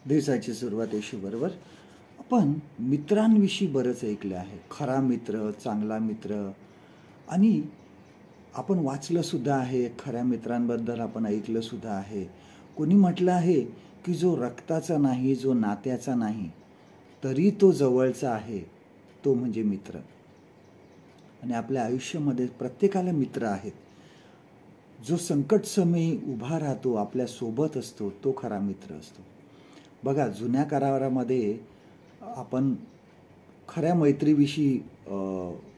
दिवसाची सुरुवात अशी बरोबर. आपण मित्रांविषयी बरंच ऐकलं आहे. खरा मित्र, चांगला मित्र आणि आपण वाचलं सुद्धा आहे. खऱ्या मित्रांबद्दल आपण ऐकलं सुद्धा आहे. कोणी म्हटलं आहे की जो रक्ताचा नाही, जो नात्याचा नाही, तरी तो जवळचा आहे, तो म्हणजे मित्र. आणि आपल्या आयुष्यामध्ये प्रत्येकाला मित्र आहेत. जो संकट समयी उभा राहतो, आपल्या सोबत असतो, तो खरा मित्र असतो. बघा, जुन्या करारामध्ये आपण खऱ्या मैत्रीविषयी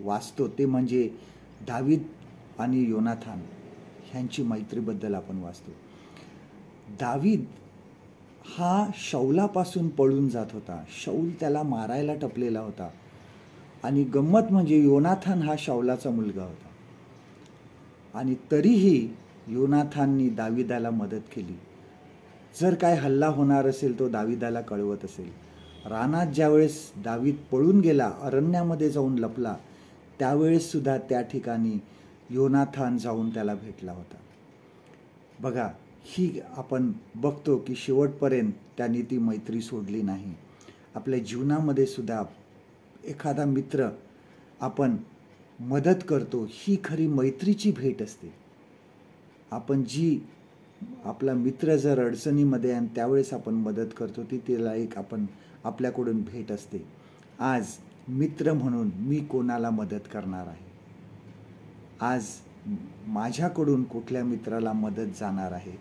वाचतो, ते म्हणजे दावीद आणि योनाथान ह्यांची मैत्रीबद्दल आपण वाचतो. दावीद हा शौलापासून पळून जात होता. शौल त्याला मारायला टपलेला होता. आणि गंमत म्हणजे योनाथान हा शौलाचा मुलगा होता. आणि तरीही योनाथाननी दावीदाला मदत केली. जर काय हल्ला होणार असेल तो दावीदाला कळवत असेल. रानात ज्यावेळेस दावीद पळून गेला, अरण्यामध्ये जाऊन लपला, त्यावेळेस सुद्धा त्या ठिकाणी योनाथान जाऊन त्याला भेटला होता. बघा, ही आपण बघतो की शेवटपर्यंत त्यांनी ती मैत्री सोडली नाही. आपल्या जीवनामध्ये सुद्धा एखादा मित्र आपण मदत करतो, ही खरी मैत्रीची भेट असते. आपण जी आपला मित्र जर अडचणीमध्ये आणि त्यावेळेस आपण मदत करतो, ती त्याला एक आपण आपल्याकडून भेट असते. आज मित्र म्हणून मी कोणाला मदत करणार आहे? आज माझ्याकडून कुठल्या मित्राला मदत जाणार आहे?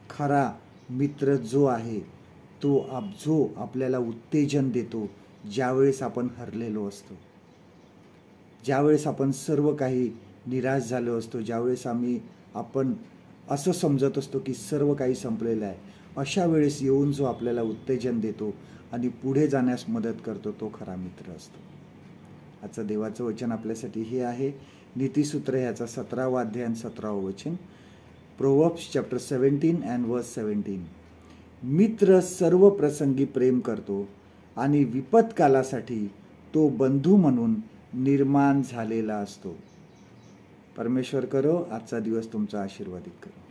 खरा मित्र जो आहे तो जो आपल्याला उत्तेजन देतो ज्यावेळेस आपण हरलेलो असतो, ज्यावेळेस आपण सर्व काही निराश झालो असतो, ज्यावेळेस आपण असं समजत असतो की सर्व काही संपलेलं आहे, अशा वेळेस येऊन जो आपल्याला उत्तेजन देतो आणि पुढे जाण्यास मदत करतो, तो खरा मित्र असतो. आजचं देवाचं वचन आपल्यासाठी हे आहे. नीतिसूत्र ह्याचा 17वा अध्याय आणि 17व वचन. प्रोव्हर्ब्स चॅप्टर 17 अँड वर्स 17. मित्र सर्व प्रसंगी प्रेम करतो आणि विपत्कालासाठी तो बंधू म्हणून निर्माण झालेला असतो. परमेश्वर करो आजचा दिवस तुमचा आशीर्वादित करो.